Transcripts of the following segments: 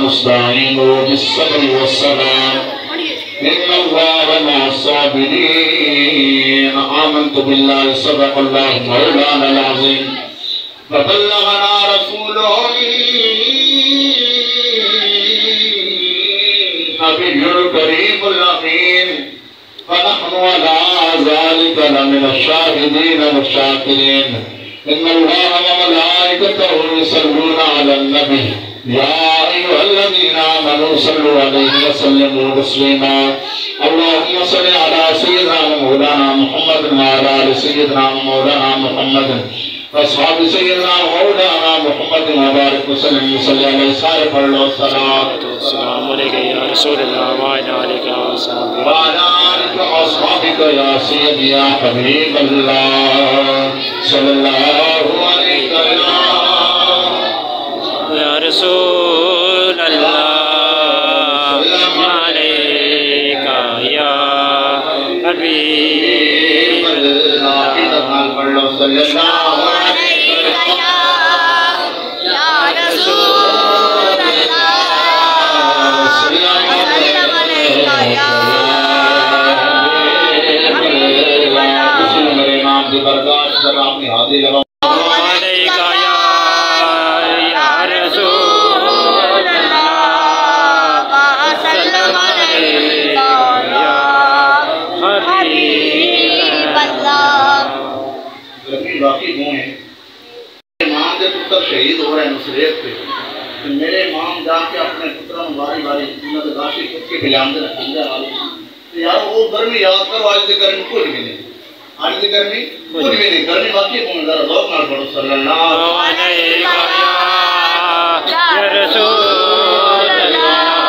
استعينوا بالصبر والصلاة إن الله مع الصابرين آمنت بالله صدق الله مولانا العظيم فبلغنا رسوله النبي الكريم الأمين فنحن على ذلك لمن الشاهدين والشاكرين إن الله وملائكته يصلون على النبي يا أيها الذين آمنوا صلوا عليه وسلموا تسليما اللهم صل على سيدنا ومولانا محمد وعلى آل سيدنا ومولانا محمد وأصحاب سيدنا ومولانا محمد وبارك وسلم وصلي عليه صاحب الصلاة السلام عليك يا رسول الله وعلى آلك وأصحابك وعلى آلك وأصحابك يا سيدي يا حبيب الله صلى الله عليك يا رسول الله عليك يا حبيب الله صلى الله عليك يا رسول الله وسلم عليك يا حبيب الله میرے نام کی برکات سے اپنی حاضری لگاؤ باقی ہوں ہیں امام کے پتر شہید ہو رہے ہیں نصریت پہ میرے امام جا کے اپنے پتروں باری باری انہوں نے داشی خود کے خلیام دے رکھنے والی یار وہ گرمی یاد کرو آج دے گرمی کچھ بھی نہیں آج دے گرمی کچھ بھی نہیں گرمی باقی ہوں ذرا ذوق نال پڑھو صلی اللہ علیہ یا رسول اللہ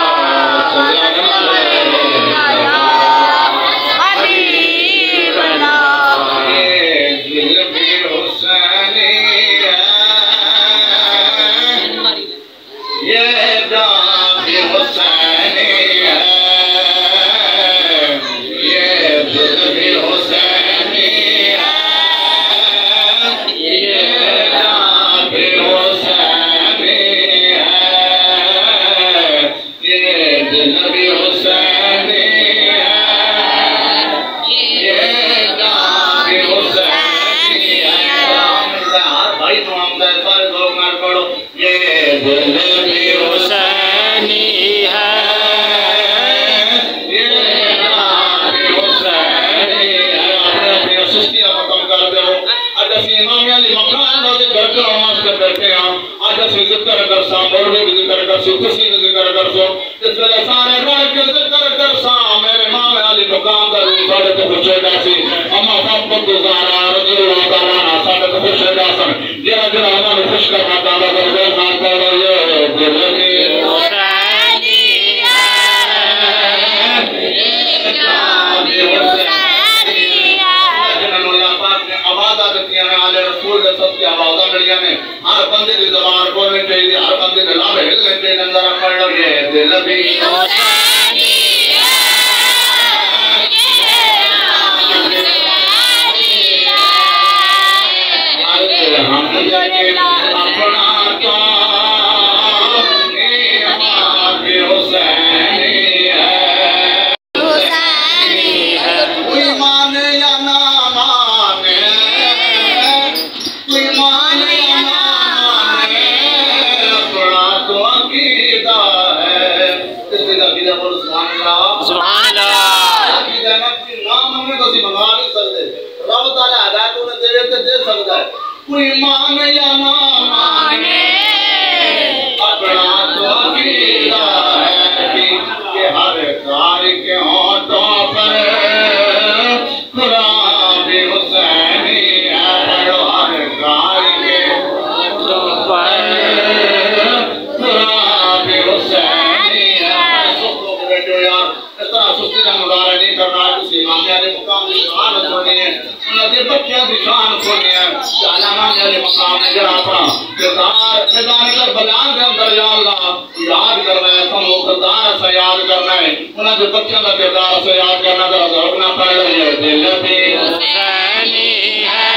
السلام نے جڑا اپنا کردار میدان کربلا کے اندر یا اللہ یاد کرنا ہے، سمو کردار سے یاد کرنا ہے، انہاں کے بچوں کا کردار سے یاد کرنا ذرا ضرور نہ پڑے رہے دل بھی حسینی ہے،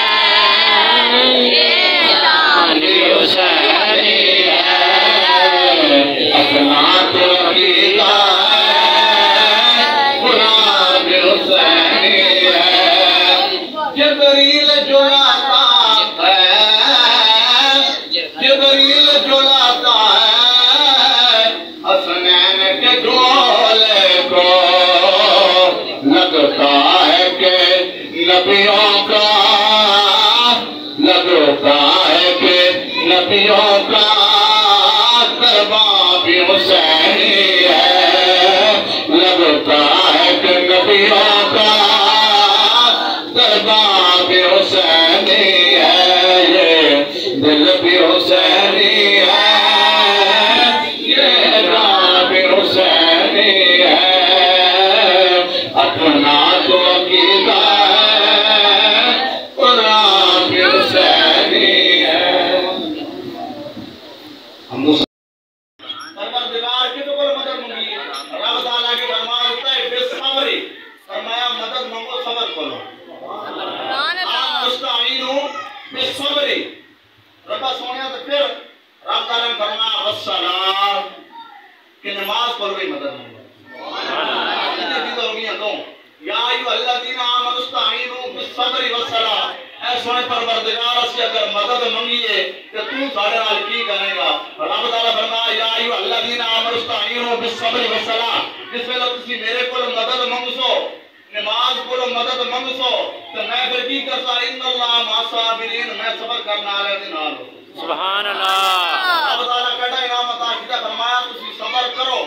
یہ حسینی ہے، اپنا تو عقیدہ ہے، قرآن حسینی ہے، جبریل جو لاتا ہے، جبریل جو لاتا ہے حسنین کے ڈولے کو، لگتا ہے کہ نبیوں کا، لگتا ہے کہ نبیوں کا دربار بھی حسینی ہے، لگتا ہے کہ نبیوں کا دربار بھی حسینی ہے، یہ دل بھی حسینی ہے، یہ راہ بھی حسینی ہے، اپنا تو عقیدہ ہے، قرآن بھی حسینی ہے۔ ہم پروردگار کی تو کوئی مدد مانگی، رب تعالیٰ کی فرمان ہوتا ہے بے صبری، فرمایا مدد مانگو صبر کرو، آپ مستعینو بے صبری، رب سونیا تو پھر رب تعالیٰ نے فرمایا والصلاۃ کہ نماز پڑھو ہی مدد مانگو۔ کتنی چیزیں ہو گئی ہیں دو، یا ایھا الذین آمنوا استعینوا بالصبر والصلاۃ، اے سونے پروردگار اس کی اگر مدد منگیے کہ تو سارے نال کی کرے گا، رب تعالیٰ فرمایا یا ایھا الذین آمنوا استعینوا بالصبر والصلاۃ، جس ویلے تسی میرے کول مدد منگسو، نماز کول مدد منگسو تو میں پھر کی کرتا ان اللہ مع الصابرین، میں صبر کرنا والے دے نال ہوں۔ سبحان اللہ، رب تعالیٰ کہتا ہے انعام عطا کیتا، فرمایا تسی صبر کرو،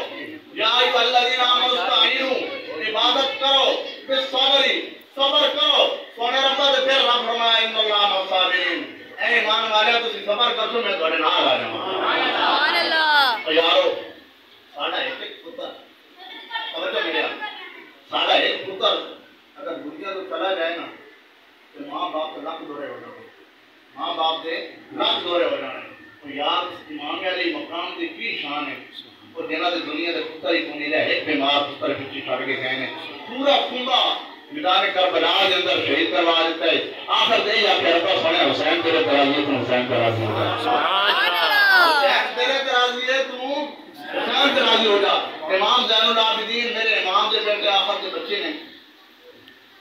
یا ایھا الذین آمنوا استعینوا، عبادت کرو بالصبر، صبر کرو، سونے ربا دے پھر رب فرمایا ان اللہ مع الصابرین، اے ایمان والے تسی صبر کرو میں تہاڈے نال آ جاواں۔ سبحان اللہ۔ یارو ساڈا ایک پتر توجہ ملیا، ساڈا ایک پتر اگر دنیا تو چلا جائے نا تو ماں باپ کے لاکھ دورے ہو جانے، ماں باپ دے لاکھ دورے ہو جانے، تو یار اس امام علی مقام دی کی شان ہے، اور جنہاں دے دنیا دے پتر ہی کونی رہے، ایک بیمار پتر پیچھے چھڑ کے گئے نے، پورا کنبا میدان کربلا دے اندر شہید کروا دیتا ہے، آخر دے یا کہ ربا سونے حسین تیرے تراضی تو حسین تراضی ہو جائے، سبحان اللہ۔ حسین تیرے تراضی ہے تو حسین تراضی ہو جا۔ امام زین العابدین میرے امام دے بیٹے آخر کے بچے نے،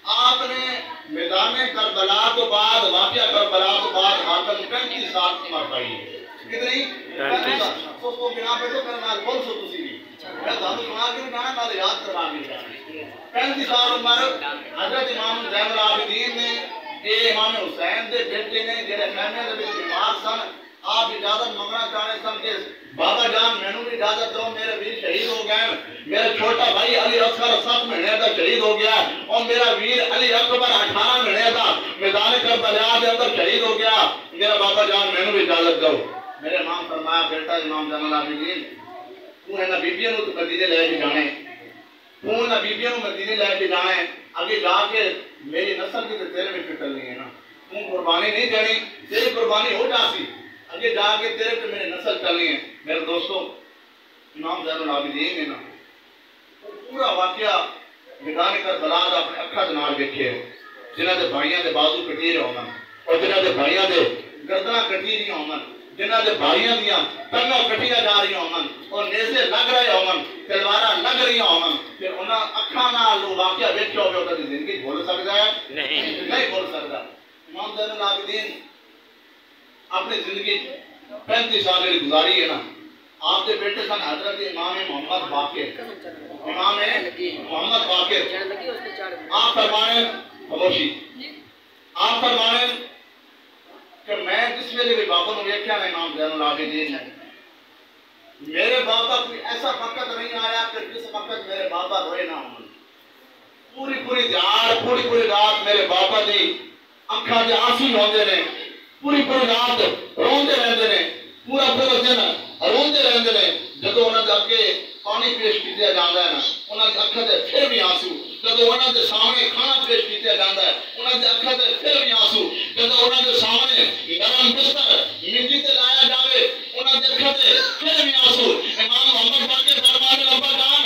آپ نے میدان کربلا تو بعد، واقعہ کربلا تو بعد حاکم 35 سال کی عمر پائی ہے، کتنی؟ 35 سال۔ تو اس کو بنا پہ تو میرے نال بول سو تسی بھی، میں دھانو سنا کے گانا نال یاد کروا کے جانا۔ 35 سال عمر حضرت امام زین العابدین نے، اے امام حسین دے بیٹے نے جڑے خیمے دے وچ بیمار سن، آپ اجازت منگنا چاہنے سن کہ بابا جان مینوں بھی اجازت دو، میرے ویر شہید ہو گئے، میرا چھوٹا بھائی علی اصغر 7 مہینے کا شہید ہو گیا، اور میرا ویر علی اکبر 18 مہینے کا میدان کربلا دے اندر شہید ہو گیا، میرا بابا جان مینوں بھی اجازت دو۔ میرے امام فرمایا بیٹا امام زین العابدین تو انہاں بیبیاں نوں مدینے لے کے جانے، تو انہاں بیبیاں نوں مدینے لے کے جانا ہے، اگے جا کے میری نسل کی تیرے میں فکرنی ہے نا، تو قربانی نہیں دینی، تیری قربانی ہو جاسی، اگے جا کے تیرے پہ میری نسل چلنی ہے۔ میرے دوستو امام زین العابدین نے نا پورا واقعہ میدان کربلا دا اپنے اکھاں دے نال ویکھیا، جنہاں دے بھائیاں دے بازو کٹی رہے ہون، اور جنہاں دے بھائیاں دے گردناں کٹی رہی ہون، جنہاں دے بھائیاں دیاں ٹنگاں کٹیاں جا رہی ہون، اور نیزے لگ رہے ہون، تلواراں لگ رہی ہون، پھر انہاں اکھاں نال واقعہ ویکھیا ہوگا، اونہاں دی زندگی بھول سکدا ہے؟ نہیں بھول سکدا۔ امام زین العابدین اپنی زندگی 35 سال گزاری ہے نا، آپ کے بیٹے سن حضرت امام محمد باقر، امام محمد باقر، آپ فرمانے خاموشی، آپ فرمانے کہ میں جس ویلے بھی بابا نے دیکھا نا امام زین العابدین نے، میرے بابا کوئی ایسا وقت نہیں آیا کہ جس وقت میرے بابا روئے نہ ہوں، پوری دیار پوری رات میرے بابا دی اکھاں دے آنسو ہوندے نے، پوری رات روندے رہندے نے، پورا دن روندے رہندے نے، جدوں انہاں دے اگے پانی پیش کیتا جاندا ہے نا، انہاں دے اکھاں دے پھر بھی آنسو، جدوں انہاں دے سامنے کھانا پیش کیتا جاندا ہے، انہاں دے اکھاں دے پھر بھی آنسو، جدوں انہاں دے سامنے گرم بستر منجی تے لایا جاوے انہاں دے اکھاں تے پھر بھی آنسو امام محمد باقر فرمانے ابا جان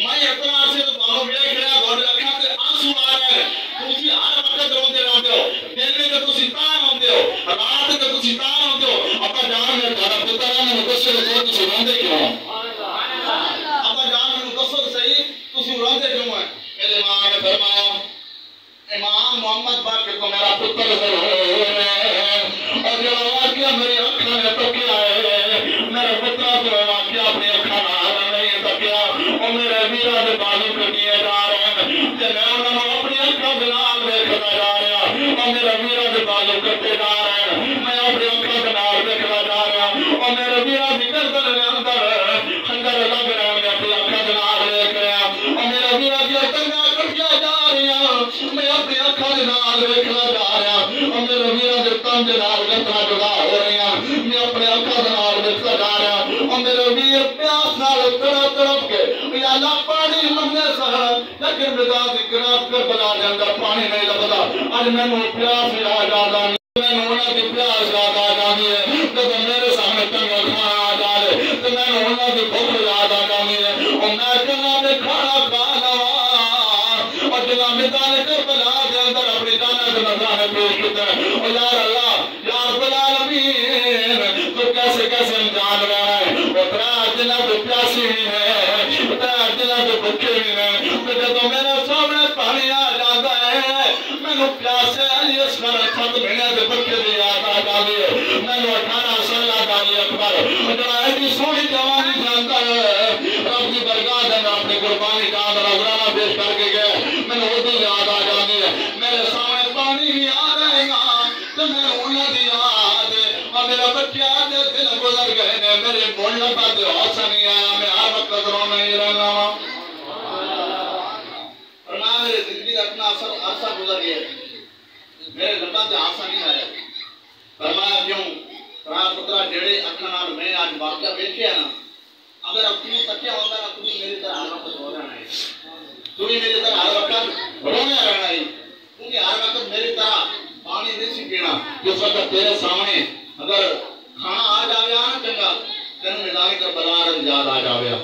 میں اتنا عرصے تو تانوں ویکھ رہا تھوڑے اکھاں تے آنسو آ رہے ہیں تسی ہر وقت روندے رہندے ہو دن تے تسی تاں روندے ہو رات تے تسی تاں روندے ہو ابا جان میں تہاڈا پتر ہے میں دسو تے تسی روندے کیوں ابا جان میں دسو صحیح تسی روندے کیوں ہیں میرے ماں نے فرمایا امام محمد باقر کو میرا پتر ضرور ہے اور جو واقعہ میری آنکھوں نے تکیا ہے میرا پتر تو واقعہ اپنی آنکھوں نال نہیں تکیا اور میرے ویرا دے بالوں کٹیے جا رہے ہیں تے میں انہاں نوں اپنی آنکھوں دے نال ویکھدا جا رہا اور میرے ویرا دے بالوں کٹے جا رہے ہیں میں اپنی آنکھوں دے نال ویکھدا جا رہا اور میرے ویرا دی گردن دے اندر خنجر لگ رہا ہے اپنی آنکھوں دے نال ویکھ رہا اور میرے ویرا دی ٹنگاں کٹیا جا رہی میں اپنی آنکھوں دے نال ویکھدا جا رہا اور میرے ویرا دے تن دے نال گردن جدا ہو رہی میں اپنے آنکھوں دے نال ویکھدا جا رہا اور میرے ویر پیاس نال تڑپ تڑپ کے یا اللہ پانی منگے سر لیکن بدا دی گراب کر بلا دے اندر پانی نہیں لبدا اج مینوں پیاس یاد آ جانی مینوں انہاں دی پیاس یاد آ جانی ہے جب میرے سامنے ٹنگا کھانا آ جائے تو مینوں انہاں دی بھوک یاد آ جانی ہے اور میں ٹنگا دے کھانا کھا لواں اور جناب میدان کربلا دے اندر اپنی جانت نذرانے پیش کیتے اور یا اللہ یا رب العالمین تو کیسے کیسے ہم جان رہے ہیں اور تیرا دل تو پیاسی بھی ہے تیرا دل تو بھوکے بھی ہیں تو جب میرے سامنے پانی آ جاتا ہے مینوں پیاسے علی اصغر 7 مہینے دے بچے دی یاد آ جاتی ہے مینوں 18 سال علی اکبر جو ایسی سونی جوانی جانتا ہے رب کی برکات ہے میں اپنی قربانی کا نذرانہ پیش کر کے گئے مینوں وہ یاد آ جاتی ہے میرے سامنے پانی بھی آ رہے گا تو میں انہاں دی یاد اور میرا بچہ دے دل گزر گئے نے میرے بولنا پاتے حوصلہ نہیں آیا میں ہر وقت رونا ہی رہنا ہوں فرمایا میری زندگی کا اتنا عرصہ گزر گیا میرے لباں تے حوصلہ نہیں آیا فرمایا کیوں فرمایا پترا جڑے اکھاں نال میں اج واقعہ ویکھیا نا اگر اب تم تکیا ہوندا نا تم میری طرح ہر وقت رو رہنا ہے تم میری طرح ہر وقت رونا رہنا ہے تم ہر وقت میری طرح پانی نہیں سی پینا جس وقت تیرے سامنے اگر کھانا آ جاوے نا چنگا تینوں میدان کربلا یاد آ جاوے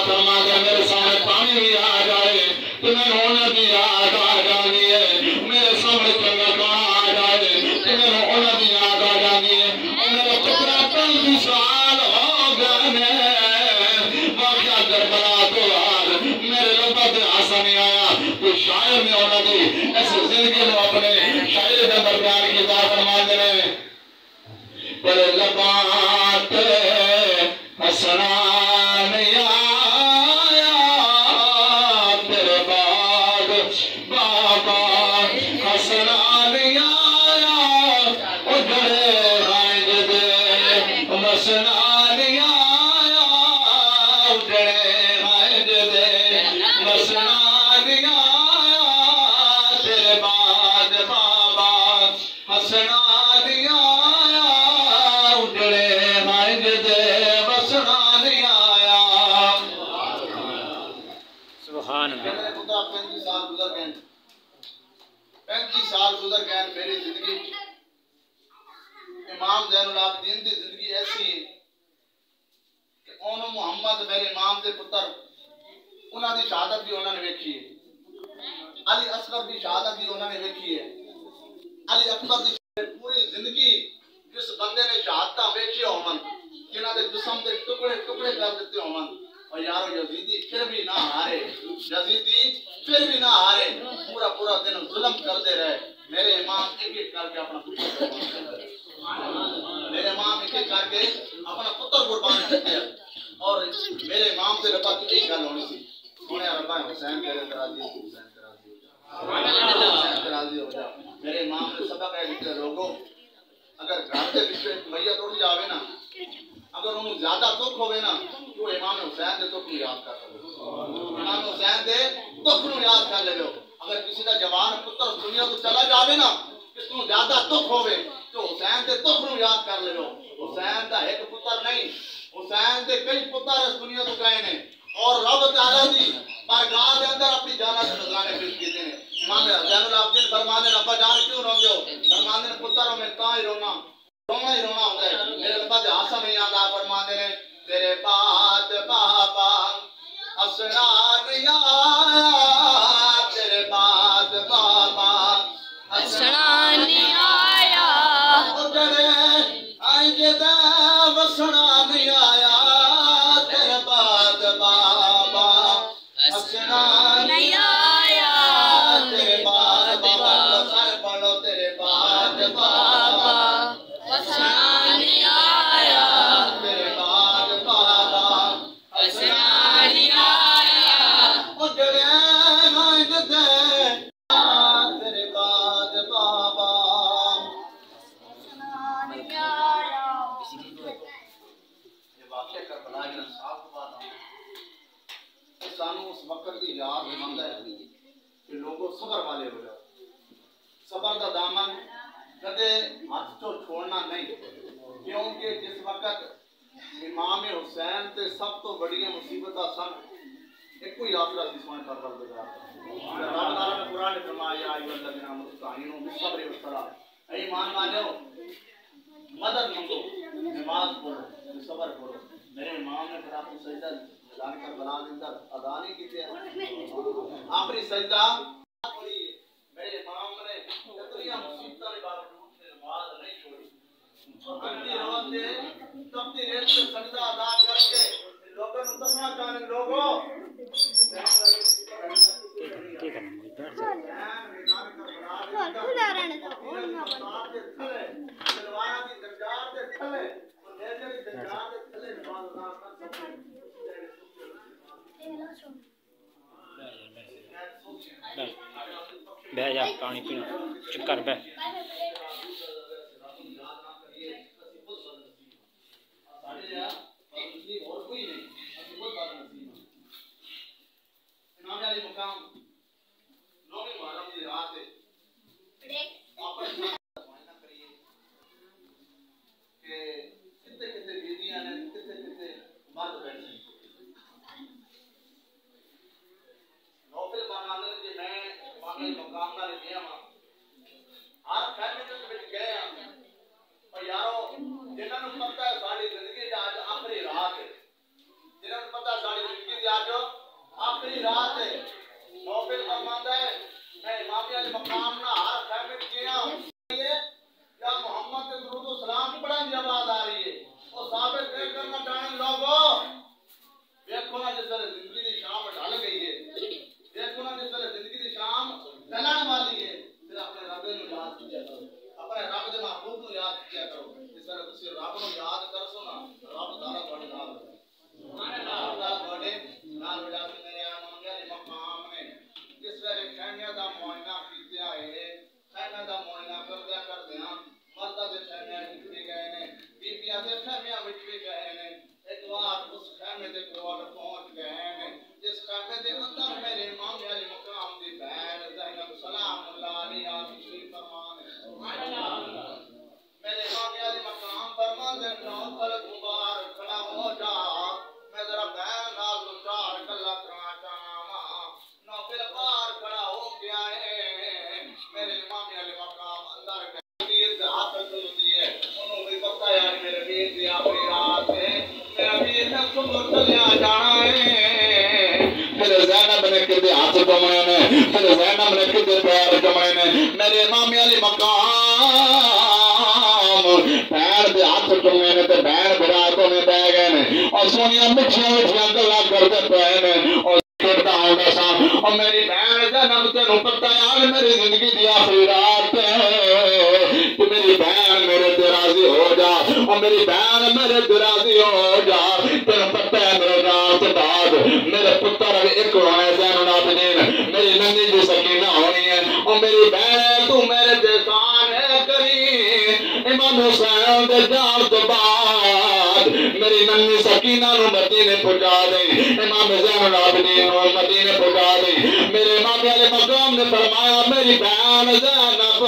فرما دے میرے سامنے پانی بھی آ جائے تو میں انہاں دی یاد آ جانی ہے میرے سامنے چنگا کھانا آ جائے تو میں انہاں دی یاد آ جانی ہے اور میرا پترا 35 سال ہو گئے نے واقعہ کربلا تو بعد میرے لباں تے حوصلہ نہیں آیا تو شاعر نے انہاں دی اس زندگی نو اپنے شاعری دے اندر بیان کیتا فرما دے نے پر لباں تے حسنا نہیں آیا تیرے بعد بابا حسنا نہیں آیا اجڑے رائج دے مسنا نہیں آیا اجڑے رائج دے مسنا نہیں آیا تیرے بعد بابا حسنا نہیں آیا اجڑے رائج دے مسنا نہیں آیا سبحان اللہ میرے خدا 35 سال گزر گئے 35 سال گزر گئے میری زندگی امام زین العابدین دی زندگی ایسی ہے کہ انہوں محمد میرے امام دے پتر انہاں دی شہادت بھی انہوں نے ویکھی ہے علی اصغر دی شہادت بھی انہوں نے ویکھی ہے علی اکبر دی پوری زندگی جس بندے نے شہادتاں ویکھی ہومن جنہاں دے جسم دے ٹکڑے ٹکڑے کر دیتے ہومن اور یارو یزیدی پھر بھی نہ ہارے یزیدی پھر بھی نہ ہارے پورا پورا دن ظلم کرتے رہے میرے امام ایک ایک کر کے اپنا پتر قربان کرتے میرے امام ایک ایک کر کے اپنا پتر قربان کرتے اور میرے امام سے ربا کی ایک گل ہونی تھی انہیں ربا حسین تیرے تراضی حسین تراضی ہو جا میرے امام نے سبق ہے لکھے لوگوں اگر گھر کے پیچھے میت اٹھ جاوے نا اگر انہوں زیادہ دکھ ہوئے نا تو امام حسین دے دکھ نو یاد کر لو امام حسین دے دکھ نو یاد کر لے اگر کسی کا جوان پتر دنیا تو چلا جاوے نا کس نو زیادہ دکھ ہوئے تو حسین دے دکھ نو یاد کر لے حسین دا ایک پتر نہیں حسین دے کئی پتر اس دنیا تو گئے نے اور رب تعالیٰ دی بارگاہ دے اندر اپنی جانت نذرانے پیش کیتے ہیں امام زین العابدین فرماندے نے ابا جان کیوں روندے ہو فرماندے نے پتر میں تاں ہی رونا ہی رونا تیرے بعد بابا حسنان آیا تیرے بعد بابا حسنان آیا جڑے آئیں دے وسنان آیا تیرے بعد بابا حسنان آیا تیرے بعد بابا سارے پڑھو تیرے بعد بابا حسنان آیا تیرے بعد بابا حسنان آیا جڑے آئیں دے تیرے بعد بابا یہ واقعہ کربلا کے انصاف کو بات ہے سانو اس وقت کی یاد دلاتا ہے کہ لوگوں صبر والے ہو جاؤ صبر کا دامن کدے ہاتھ تو چھوڑنا نہیں کیونکہ جس وقت امام حسین تے سب تو بڑی مصیبتاں سن ایک کوئی آسرا سی سونے پروردگار رب تعالی نے قرآن میں فرمایا ایھا الذین آمنوا استعینوا بالصبر والصلاۃ اے ایمان والو مدد مانگو نماز پڑھو صبر کرو میرے امام نے پھر اپنی سجدہ میدان کربلا کے اندر ادا نہیں کی ہے آخری سجدہ پڑھی میرے امام نے اتنی مصیبتوں کے باوجود نماز نہیں چھوڑی اندھی رات میں تپتی ریت سے سجدہ ادا کر کے لوگوں کو دفنا کرنے لوگوں بہ جا پانی پینا چپ کر بہ میرے امام علی مقام پیر دے ہاتھ چومے نے تے بہن براتوں میں بہ گئے نے اور سونیاں مٹھیاں مٹھیاں گلاں کرتے پے نے اور کھیڈدا ہوندا سا اور میری بہن جنم تینوں پتہ ہے میری زندگی دی آخری رات ہے کہ میری بہن میرے تے راضی ہو جا اور میری بہن میرے تے راضی ہو جا تینوں پتہ ہے میرے رات بعد میرے پتر ایک ہونے زین العابدین میری ننی دی سکینہ ہونی ہے اور میری بہن تو میرے دیسان ہے کری امام حسین دے جان تو بعد میری ننی سکینہ نو مدینے پہنچا دے امام زین العابدین نو مدینے پہنچا دے میرے امام علی مقام نے فرمایا میری بہن زینب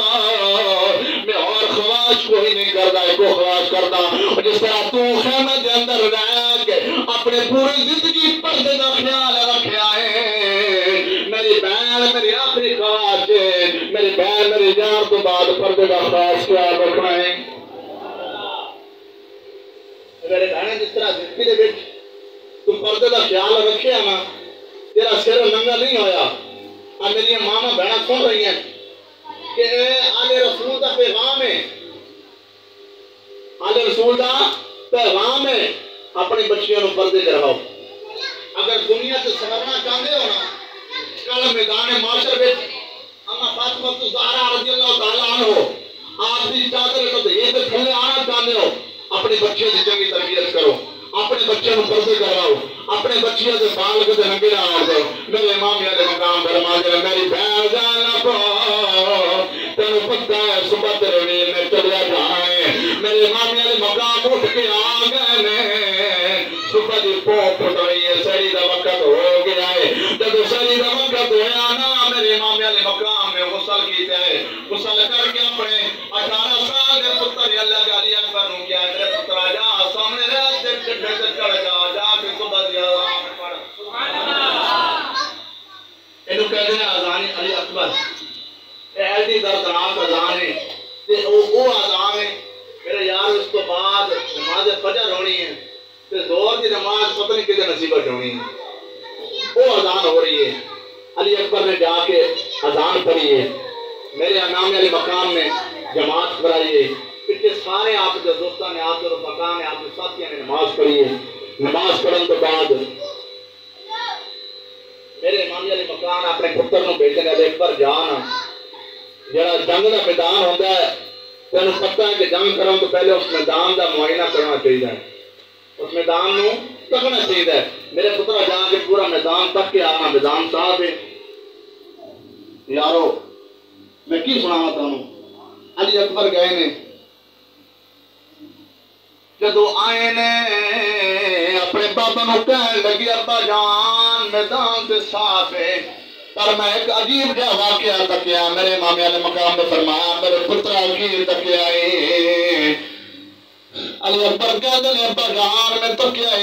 میں اور خواہش کوئی نہیں کرتا ایک خواہش کرتا جس طرح تو خیمہ دے اندر رہ کے اپنے پوری زندگی پردے کا خیال رکھیا ہے میری بہن میری آخری خواہش ہے میری بہن میری جان تو بعد پردے کا خاص خیال رکھنا ہے میرے بہن جس طرح زندگی دے وچ تو پردے دا خیال رکھے نا تیرا سر ننگا نہیں ہویا میری ماما بہنا سن رہی ہیں کہ آل رسول دا پیغام ہے آل رسول دا پیغام ہے اپنی بچیوں کو پردے کرواؤ اگر دنیا سے سنورنا چاہتے ہو نا کل میدان معاشر میں اما فاطمہ الزہرا رضی اللہ تعالیٰ عنہ آپ کی چادر کو یہ تھلے آنا چاہتے ہو اپنے بچوں کی چنگی تربیت کرو اپنے بچوں کو پردے کرواؤ اپنے بچیوں سے بال کے ننگے نہ آڑ دو میرے امام علیہ مقام فرما دے میری بہن جانا کو تینوں پتہ ہے صبح تیرے ویل میں چلیا جانا ہے میرے امام علیہ مقام اٹھ کے آ گئے نے صبح دی پونپ پھٹ رہی ہے سہری دا وقت ہو گیا ہے جب سہری دا وقت ہویا نا میرے امام علیہ مقام نے غسل کیتا ہے غسل کر کے اپنے 18 سال دے پتر اللہ علی اکبر نو کیا میرے پتر جا سامنے رہ تے چڑھ جا کے صبح دی اذان پڑھ سبحان اللہ اینو کہتے ہیں اذان علی اکبر اے ایسی دردناک اذان ہے تے او اذان ہے میرے یار اس تو بعد نماز فجر ہونی ہے تے زور کی نماز پتہ نہیں کدے نصیبت ہونی ہے وہ اذان ہو رہی ہے علی اکبر نے جا کے اذان پڑھی ہے میرے امام علی مقام نے جماعت کرائی ہے پیچھے سارے آپ کے دوستان نے آپ کے رفقا نے آپ کے ساتھیوں نے نماز پڑھی ہے نماز پڑھن تو بعد میرے امام علی مقام اپنے پتر نو بھیجنے علی اکبر جانا جڑا جنگ دا میدان ہوندا ہے تینوں پتہ ہے کہ جنگ کرن تو پہلے اس میدان دا معائنہ کرنا چاہیے اس میدان نو تکنا چاہیے میرے پتر جا کے پورا میدان تک کے آنا میدان صاحب ہے یارو میں کی سناواں تانوں علی اکبر گئے نے جدو آئے نے اپنے بابا نو کہنے لگی ابا جان میدان سے صاف ہے پر میں ایک عجیب جا واقعہ تکیا میرے امام علیہ مقام نے فرمایا میرے پترا کی تکیا علی اکبر کہتے ہیں ابا جان میں تکیا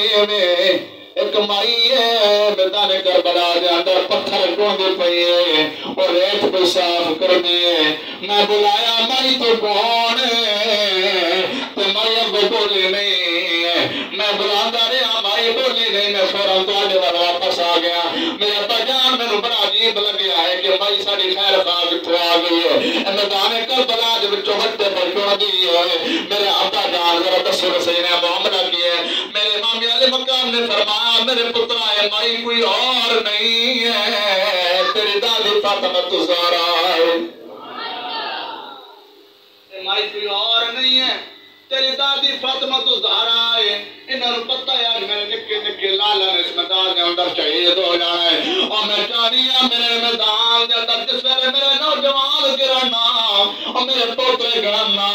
ایک مائی ہے میدان کربلا دے اندر پتھر ڈھونڈی پئی ہے اور ریت پہ صاف کرنی ہے میں بلایا مائی تو کون ہے تو مائی اب بولی نہیں میں بلاندا رہا مائی بولی نہیں میں فوراً تواڈے وال واپس آ گیا میرے ابا جان مینوں بڑا عجیب لگیا ہے کہ مائی ساڈی خیر خواہ کتھوں آ گئی ہے میدان کربلا دے وچوں ہٹے پر ڈھونڈی ہے میرے ابا جان ذرا دسو صحیح نے معاملہ کیا ہے میرے امام علیہ مقام نے فرمایا میرے پترا ہے مائی کوئی اور نہیں ہے تیری دادی فاطمہ الزہرا ہے مائی کوئی اور نہیں ہے تیری دادی فاطمہ الزہرا ہے انہاں نوں پتہ ہے اج میرے نکے نکے لالا نے اس میدان دے اندر شہید ہو جانا ہے اور میں چاہنی ہاں میرے میدان دے اندر جس ویلے میرے نوجوان گرنا اور میرے پوترے گرنا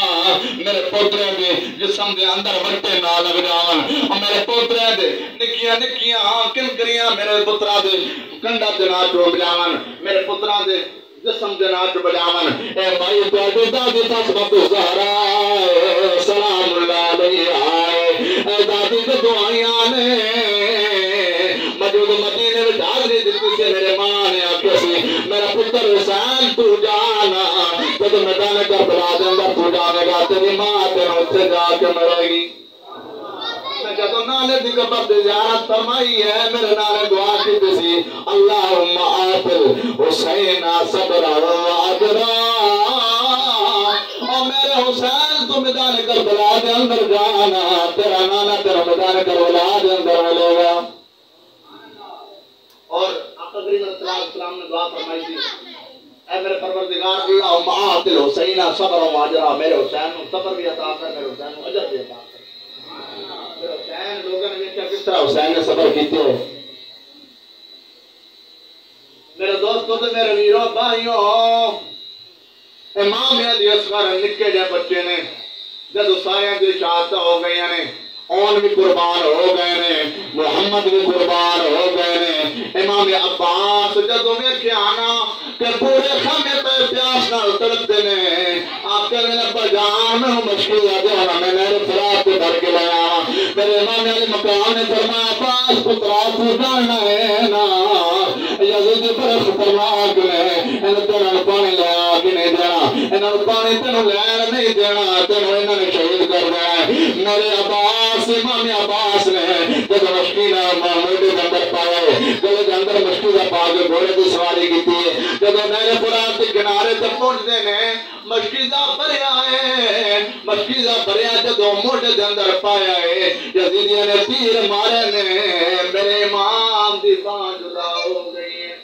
میرے پوترے دے جسم دے اندر وٹے نہ لگ جان اور میرے پوترے دے نکیاں نکیاں کنکریاں میرے پترا دے کنڈا دے نال ڈوب جاون میرے پترا دے جسم دے نال بجاون اے مائی تواڈی دادی فاطمہ الزہرا سلام اللہ علیہا اے دادی دے دعائیاں نے موجود مدینے وچ حاضری دتی سی میرے ماں نے آکھیا سی میرا پتر حسین تو جانا جب میدان کربلا دے اندر تو جاوے گا تیری ماں تینوں اوتھے جا کے مرے گی جدو نانے دی قبر دی زیارت فرمائی ہے میرے نانے دعا کی سی اللہم آتل حسین صبر و اجرا اور میرے حسین تو میدان کربلا دے اندر جانا تیرا نانا تیرا میدان کربلا دے اندر ملے گا اور آقا کریم صلی اللہ علیہ وسلم نے دعا فرمائی تھی اے میرے پروردگار اللہم آتل حسین صبر و اجرا میرے حسین کو صبر بھی عطا کر میرے حسین کو اجر بھی عطا کر حسین لوگوں نے دیکھا کس طرح حسین نے صبر کیتے ہیں میرے دوستوں سے میرے ویروں بھائیوں امام علی اصغر نکے جائے بچے نے جب سارے دی شہادت ہو گئی ہیں اون بھی قربان ہو گئے نے محمد بھی قربان ہو گئے نے امام عباس جدوں ویکھیا آنا کہ پورے خانے تے پیاس نال تڑپتے نے آپ کہنے ابا جان میں مشکل آ گیا میں نے فرات کو بھر کے لایا میرے امام علی مقام نے فرمایا عباس پترا تو جاننا ہے نا یزید پر خطرناک ہے ان تینوں پانی لایا کہ نہیں دینا انہوں پانی تینوں لین نہیں دینا تینوں انہوں نے شہید کر دیا میرے عباس امام عباس نے جب مشکینہ محمود کے اندر پایا گلے کے اندر مشکینہ پا کے گھوڑے کی سواری کی ہے جب نہر فرات کے کنارے تک پہنچتے ہیں مشکیزہ بریا ہے مشکیزہ بریا جدو موڑے کے اندر پایا ہے یزیدیاں نے تیر مارے نے میرے امام دی بان جدا ہو گئی ہے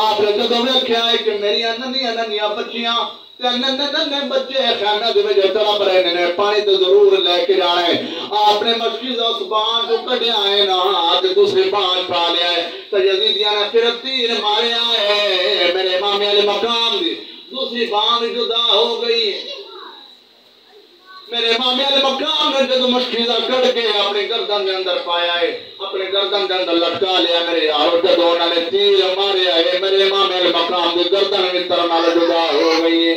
آپ نے جدو ویکھیا ہے کہ میری ننھیاں بچیاں ننے بچے خانہ دے وچ تڑپ رہے نے پانی تو ضرور لے کے جانا ہے آپ نے مشکیزہ اس بان جو کڈیا ہے نا تے دوسری بان پا لیا ہے تو یزیدیاں نے پھر تیر مارے آئے میرے امام علی مقام دی دوسری بان جدا ہو گئی میرے امام علی مقام نے جب مشکیزہ کٹ کے اپنی گردن کے اندر پایا ہے اپنے گردن کے اندر لٹکا لیا میرے یارو جب انہوں نے تیر مارے آئے میرے امام علی مقام کی گردن کی طرح نال جدا ہو گئی ہے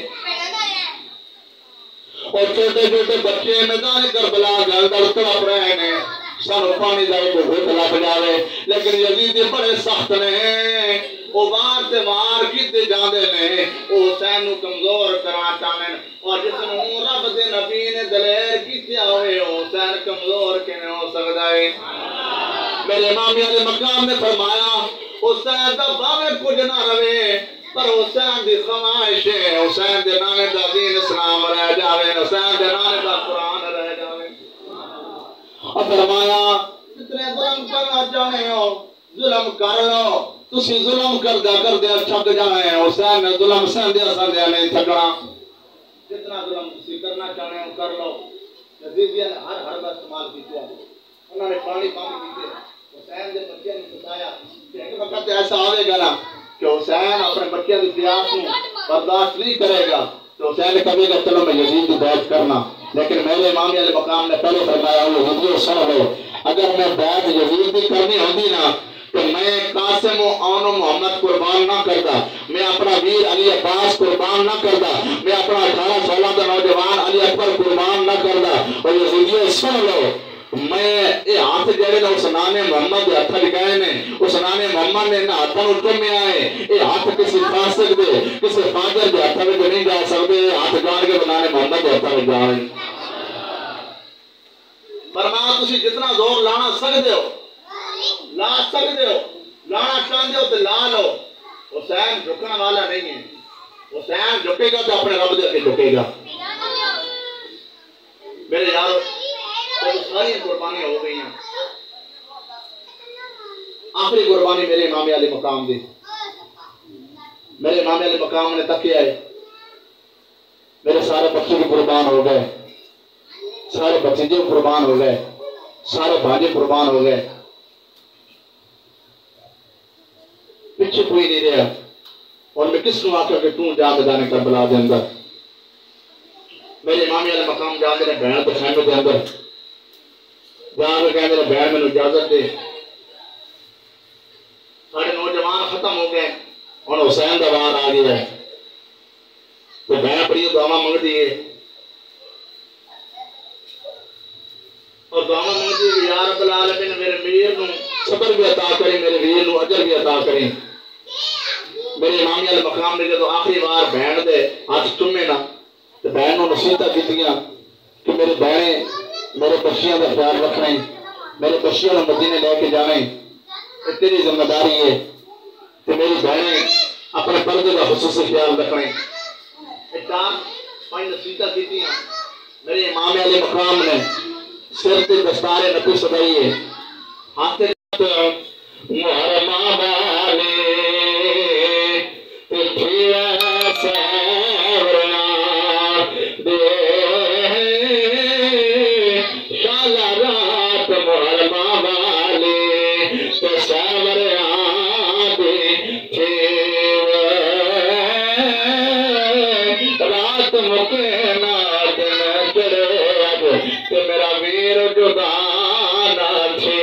اور چھوٹے چھوٹے بچے میدان کربلا کے اندر تڑپ رہے ہیں سانو پانی دا کو گھٹ لگ جاوے لیکن یزید بڑے سخت نے وہ وار تے وار کیتے جاندے نے وہ حسین نو کمزور کرنا چاہنے اور جس نو رب دے نبی نے دلیر کیتے ہوئے حسین کمزور کیویں ہو سکدا ہے میرے امام علی مقام نے فرمایا حسین دا باویں کچھ نہ رہے پر حسین دی خواہش ہے حسین دے نانے دا دین اسلام رہ جاوے حسین دے نانے دا قرآن رہ جاوے اور فرمایا جتنے ظلم کرنا چاہے ہو ظلم کر لو تسی ظلم کردہ تھک جانے حسین نے ظلم سندیا نہیں تھکنا جتنا ظلم تسی کرنا چاہے ہو کر لو یزیدیاں نے ہر بات استعمال کیتے انہوں نے پانی کیتے حسین دے بچے نے بتایا کہ ایک وقت ایسا آوے گا نا کہ حسین اپنے بچے کی پیاس کو برداشت نہیں کرے گا تو حسین نے کہے گا چلو میں یزید کی بیعت کرنا لیکن میرے امام علی مقام نے پہلے فرمایا یزید سن لو اگر میں بیعت یزید کی کرنی ہوتی نا تو میں قاسم و عون و محمد قربان نہ کرتا میں اپنا ویر علی عباس قربان نہ کرتا میں اپنا 18 سالہ کا نوجوان علی اکبر قربان نہ کرتا اور یزید سن لو میں اے ہاتھ جڑے اس نانے محمد دے ہتھ لگائے نے اس نانے محمد نے نہ ہاتھاں نوں چومے آئے اے ہاتھ کسی فاسق دے کسی فاجر دے ہتھ وچ نہیں جا سکدے ہاتھ جان کے نانے محمد دے ہتھ وچ جائیں فرمایا تسی جتنا زور لانا سکدے ہو لا سکدے ہو لانا چاہندے ہو تے لا لو حسین جھکنے والا نہیں ہے حسین جھکے گا تو اپنے رب دے کے جھکے گا میرے یارو ساری قربانی ہو گئی ہیں آخری قربانی میرے امام علی مقام دی میرے امام علی مقام نے تکیا ہے میرے سارے بچے بھی قربان ہو گئے سارے بچیجے قربان ہو گئے سارے بھاجے قربان ہو گئے پیچھے کوئی نہیں رہا اور میں کس کو آکھا کہ توں جا میدان کربلا دے اندر میرے امام علی مقام جا میرے بہن تو خیمے دے اندر جہاں میں کہا میرے بہن میں اجازت دے سارے نوجوان ختم ہو گئے اور حسین دا وار آ گیا ہے تو بہن بڑی دعا مانگ دیئے اور دعا مانگ دیئے کہ یا رب العالمین میرے ویر نو صبر بھی عطا کریں میرے ویر نو اجر بھی عطا کریں میرے امام علی مقام نے جو آخری بار بہن دے ہاتھ چومے نا تو بہن نو نصیحتاں کیتیاں کہ میرے بہنیں میرے بچیاں کا خیال رکھنا میرے بچیاں کو مدینے لے کے جانا ہے تیری ذمہ داری ہے کہ میری بہنیں اپنے پردے کا خصوصی خیال رکھنا چار پانچ نصیحتاں کیتیاں میرے امام علی مقام نے سر تے دستار نبی سجائی ہے ہاتھ محرمہ والے پٹھیا سیورنا دے شالا رات محرمہ والے تو سیورنا دے رات مکینا دن چڑے اب کہ میرا ویر جدا نہ تھی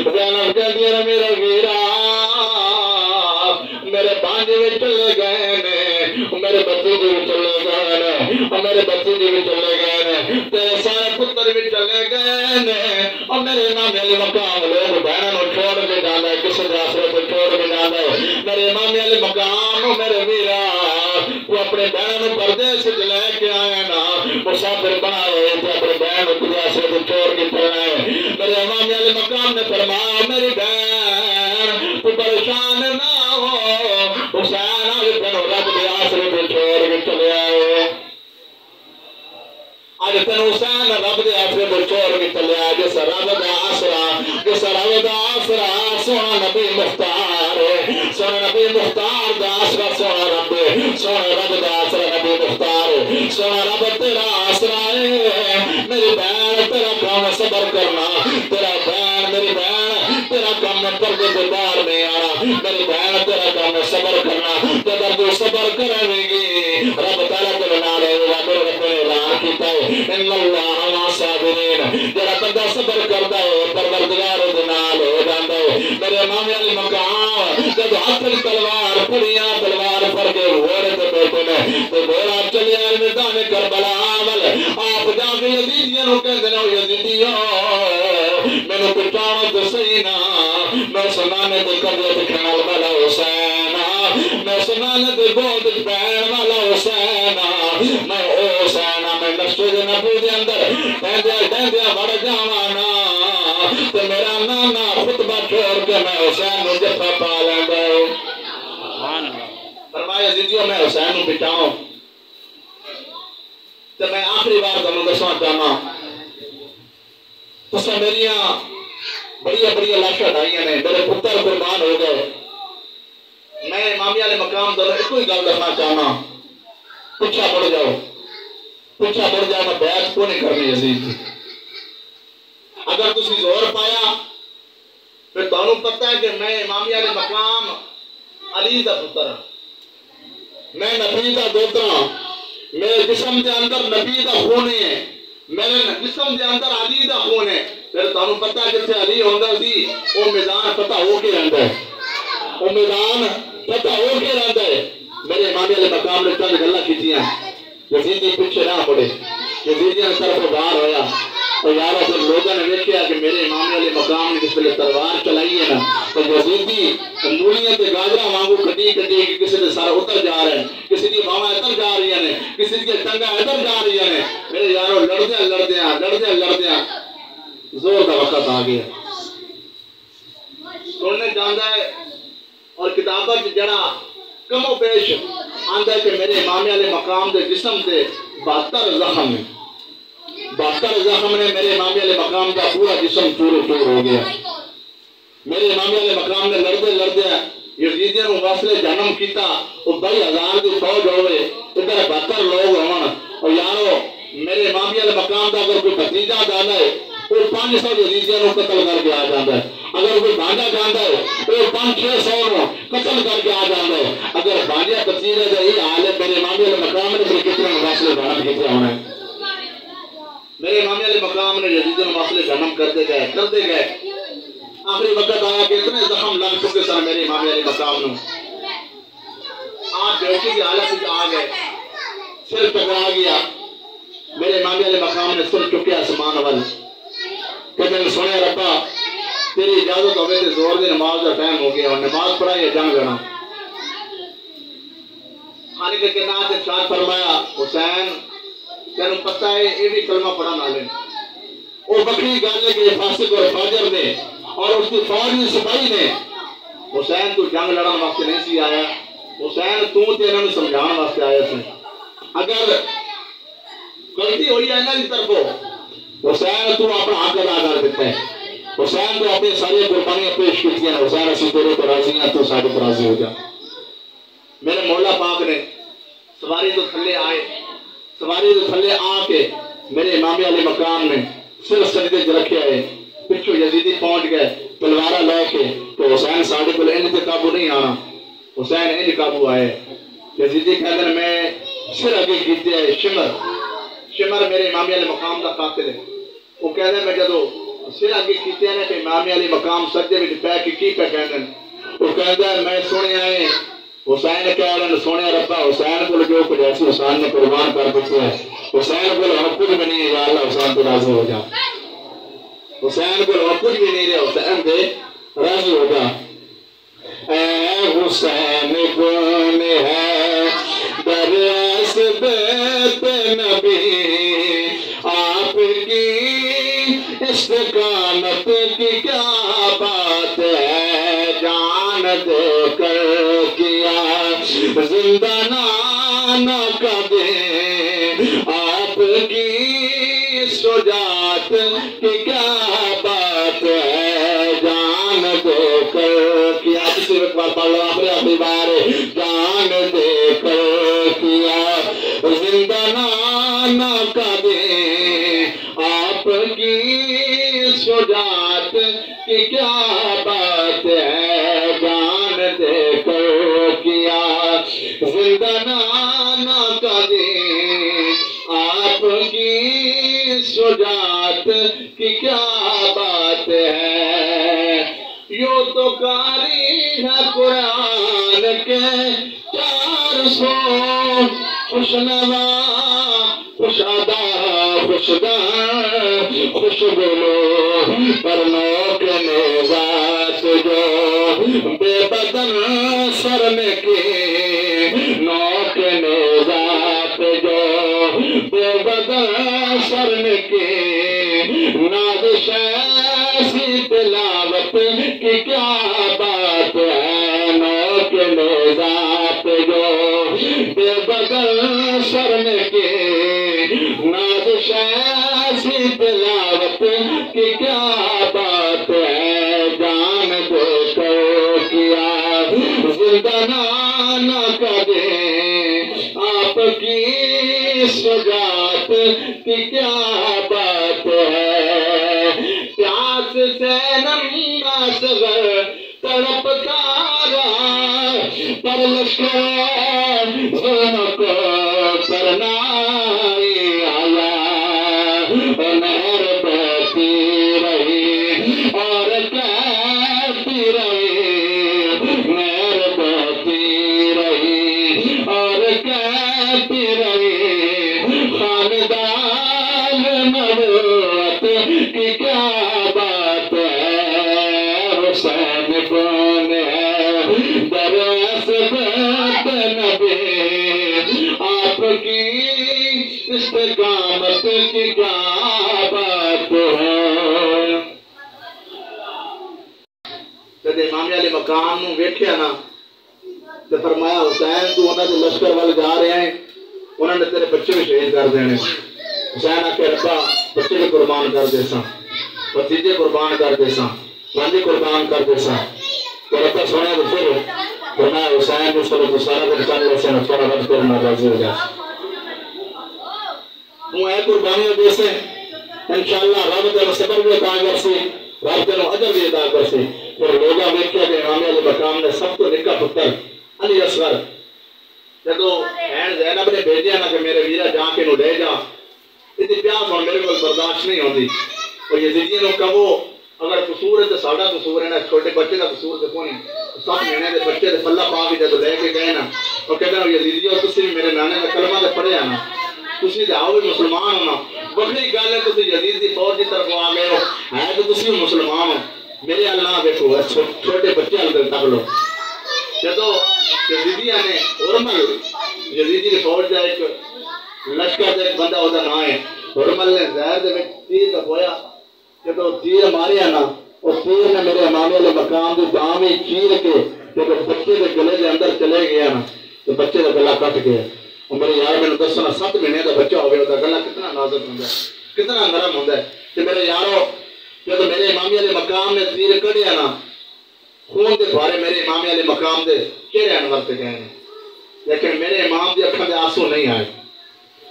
جانب کہتی ہے میرا ویرا میرے بانجے میں چلے گئے نے میرے بچے بھی چلے گئے نے اور میرے بچے بھی چلے گئے نے تیرے سارے پتر بھی چلے گئے نے اور میرے امام علی مقام لوگ بہنوں چھوڑ کے جانا ہے کسی راستے سے چھوڑ کے جانا ہے میرے امام علی مقام میرے ویرا تو اپنے بہن پردیس لے کے آیا نا مسافر بنائے تو اپنے بہن پردیس سے چھوڑ کے چلنا ہے میرے امام علی مقام نے فرمایا میری بہن تو پریشان نہ ہو حسین آج تینوں رب کے آسرے پہ چھوڑ کے چلے آئے آج تینوں حسین رب کے آسرے پہ چھوڑ کے چلے آئے جس رب کا آسرا سونا نبی مختار سونا نبی مختار دا آسرا سونا رب سونا رب دا آسرا نبی مختار سونا رب تیرا آسرا ہے میری بہن تیرا کام صبر کرنا تیرا بہن میری بہن تیرا کام پردے دربار میں آنا میری بہن تیرا کام صبر کرنا جب تو صبر کرے گی رب تعالیٰ تیرے نارے میرے رب نے اعلان کیتا ہے ان اللہ مع صابرین جڑا بندہ صبر کرتا ہے پروردگار دے نال ہو جاندا ہے میرے امام علی مقام جب ہاتھ تلوار پھڑیاں تلوار پھڑ کے گھوڑے تے بیٹھے نے تو گھوڑا چلے آئے میدان کربلا ول آپ جا کے یزیدیاں نوں کہندے نے یزیدیو مینوں پہچانو تے صحیح نا میں سنانے تے قبر تے کھڑا والا حسین میں سنانے تے گود پہن والا حسین میں حسین میں مسجد نبی دے اندر ڈیندے وڑ جاواں تو میرا نانا خطبہ چھوڑ کے میں حسین نو جفا پا لیندا فرمایا یزیدیو میں حسین نو بچاؤں تو میں آخری بار تمہیں دسنا چاہنا تو میریاں بڑی لاشاں ڈائیاں نے میرے پتر قربان ہو گئے میں امامی والے مقام تو ایک ہی گل کرنا چاہنا پیچھا پڑ جاؤ میں بیعت کو نہیں کرنی یزید کی اگر تسی زور پایا پھر تانوں پتہ ہے کہ میں امامی والے مقام علی دا پتر ہوں میں نبی دا دوترا میرے جسم دے اندر نبی دا خون ہے میرے جسم دے اندر علی دا خون ہے پھر تانوں پتہ ہے جتھے علی ہوندا سی وہ میدان پتہ ہو کے رہندا ہے وہ میدان پتہ ہو کے رہندا ہے میرے امام علی مقام نے چند گلاں کیتیاں یزیدی پیچھے نہ پڑے یزیدیاں طرف باہر ہویا اور یارو جب لوگوں نے دیکھا کہ میرے امام علی مقام نے جس پہلے تلوار چلائی ہے نا تو یزیدی مولیاں تے گاجرا وانگو کٹی کسی دے سارا اتر جا رہے ہیں کسی دی باواں ادھر جا رہی ہیں کسی دی ٹنگاں ادھر جا رہی ہیں میرے یارو لڑدیاں زور دا وقت آ گیا سننے جاندا ہے اور کتاباں وچ جڑا کم و بیش آندا ہے کہ میرے امام علی مقام دے جسم تے 72 زخم ہیں 72 زخم نے میرے امام علی مقام کا پورا جسم چور ہو گیا میرے امام علی مقام نے لڑدے یزیدیاں نوں واسطے جنم کیتا او 20,000 دی فوج ہوئے ادھر 72 لوگ ہون اور یارو میرے امام علی مقام دا اگر کوئی بھتیجا جاندا ہے وہ 500 یزیدیاں نوں قتل کر کے آ جاندا ہے اگر کوئی بانجا جاندا ہے وہ 500-600 نوں قتل کر کے آ جاندا ہے اگر بانجا بھتیجے دا یہ حال ہے میرے امام علی مقام نے پھر کتنے واسطے جنم کیتے ہونا ہے میرے امام علی مقام نے یزیدیاں نوں واسطے جنم کرتے گئے آخری وقت آیا کہ اتنے زخم لگ چکے سن میرے امام علی مقام نوں آپ بیٹھی کی حالت آ گئے سر ٹکرا گیا میرے امام علی مقام نے سر چکے آسمان وال کہ سنے ربا تیری اجازت ہوئے تے زور دے نماز کا ٹائم ہو گیا اور نماز پڑھائی ہے جنگ لڑا خالق کے نام سے ارشاد فرمایا حسین تینوں پتہ ہے یہ بھی کلمہ پڑھا نہ لیں وہ بکری گل ہے کہ فاسق اور فاجر نے اور اس کی فوجی سپاہی نے حسین تو جنگ لڑن واسطے نہیں سی آیا حسین تو تے انہاں نوں سمجھان واسطے آیا سی اگر غلطی ہوئی ہے انہاں دی طرفوں حسین تو اپنا حق ادا کر دیتا ہے حسین تو اپنے ساری قربانیاں پیش کی ہیں حسین اسی تیرے پر راضی ہیں تو سارے پر راضی ہو جا میرے مولا پاک نے سواری تو تھلے آ کے میرے امام علی مقام نے سر سجدے چ رکھے آئے پچھو یزیدی پہنچ گئے تلوارا لے کے تو حسین ساڑھے کو انج تے قابو نہیں آنا حسین انج قابو آئے یزیدی کہتے ہیں میں سر اگے کیتے ہے شمر میرے امام علی مقام کا قاتل ہے وہ کہتے ہیں میں جدو سر اگے کیتے ہیں کہ امام علی مقام سجدے میں پہ کی پہ کہتے ہیں وہ کہتے ہیں میں سنے آئے حسین کہہ رہے ہیں سونے ربا حسین کو جو کچھ ایسی حسین نے قربان کر دیتے ہیں حسین کو ہم کچھ بھی نہیں ہے یا اللہ حسین تو راضی ہو جا حسین کو ہم کچھ بھی نہیں رہے حسین دے راضی ہو جا اے حسین کون ہے در پہ نبی آپ کی استقامت کی کیا بات ہے جان دے کر کیا زندہ نہ کبھی آپ کی شجاعت کی کیا بات ہے جان دے کر کیا صرف ایک بار پڑھ لو اپنی بار جان دے کر کیا زندہ نہ کبھی آپ کی شجاعت کی کیا بات ہے جان دے کر کیا زندہ نہ کبھی آپ کی شجاعت کی کیا بات ہے یوں تو قاری ہے قرآن کے 400 خوشنوا خوش ادا خوشگاں خوش بولو پرنوں کے نیزات جو بے بدن سر میں کی نوک نیزات جو بے بدن سر میں کی نازش ایسی تلاوت کی کیا بات ہے نوک نیزات جو بے بدن سر میں کی نازش ایسی تلاوت کی کیا بات ہے جان دے کر کیا زندہ نہ کبھی آپ کی شجاعت کی کیا بات ہے پیاس سے ننگا صغر تڑپتا رہا پر لشکر ظلم کو کرنا نہر بہتی رہی اور کہتی رہی نہر بہتی رہی اور کہتی رہی خاندان نبوت کی کیا بات ہے حسین کون ہے در اسبت نبی آپ کی استقامت کی کیا بات ہے جب امام علی مقام نو ویکھیا نا تو فرمایا حسین تو انہاں دے لشکر وال جا رہے ہیں انہاں نے تیرے بچے بھی شہید کر دینے حسین آکے ربا بچے بھی قربان کر دے ساں بھتیجے قربان کر دے ساں بھانجے قربان کر دے ساں تو ربا سونے تو پھر فرمایا حسین جو سارا کچھ کر لے سے نفر رب کرنا راضی ہو جائے وہ اے قربانیاں دے سے انشاءاللہ رب تیرا صبر بھی عطا کر سی رب تیرا اجر بھی عطا کر سی پھر لوگا ویکھیا کہ امام علی مقام نے سب تو نکا پتر علی اصغر جدو بہن زینب نے بھیجیا نا کہ میرے ویرا جا کے نو لے جا اتنی پیاس ہوں میرے کو برداشت نہیں ہوتی اور یزیدیوں نے کہو اگر قصور ہے تو ساڑھا قصور ہے نا چھوٹے بچے کا قصور تو کون 7 مہینے دے بچے دے پلہ پا بھی جدو لے کے گئے نا اور کہتے ہیں یزیدیوں تسی بھی میرے نانے کا کلمہ دے پڑھے آنا تسی دے آؤ بھی مسلمان ہونا بکری گل ہے تسی یزید دی فوج دی طرف آ گئے ہو ہے تو تسی بھی مسلمان ہو میرے اللہ دیکھو چھوٹے بچے اندر تک لو جدو یزیدیاں نے ارمل یزیدی دی فوج دا ایک لشکر دا ایک بندہ ہوتا نہ ہے ارمل نے زہر دے میں تیر دفویا جدو تیر ماریا نا اور تیر نے میرے امام علی مقام دی دامی چیر کے جب بچے دے گلے دے اندر چلے گیا نا تو بچے دا گلہ کٹ گیا اور میرے یار میں نے دسنا 7 مہینے دا بچہ ہوئے ہوتا گلہ کتنا نازک ہوتا ہے کتنا نرم ہوتا ہے کہ میرے یارو جب میرے امام علی مقام نے تیر کڑیا نا خون دے بھارے میرے امام علی مقام دے چہرے انور سے گئے ہیں لیکن میرے امام دی اکھاں دے آنسو نہیں آئے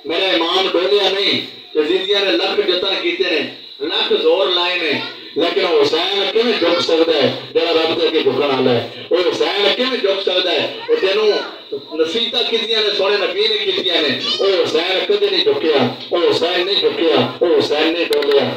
میرے امام ڈولیا نہیں یزیدیاں نے لکھ جتن کیتے نے لکھ زور لائے نے لیکن حسین کیویں جھک سکدا ہے جڑا رب دے کے جھکن والا ہے او حسین کیویں جھک سکدا ہے او تینوں نصیحتاں کیتیاں نے سونے نبی نے کیتیاں نے او حسین کدے نہیں جھکیا او حسین نہیں جھکیا او حسین نہیں ڈولیا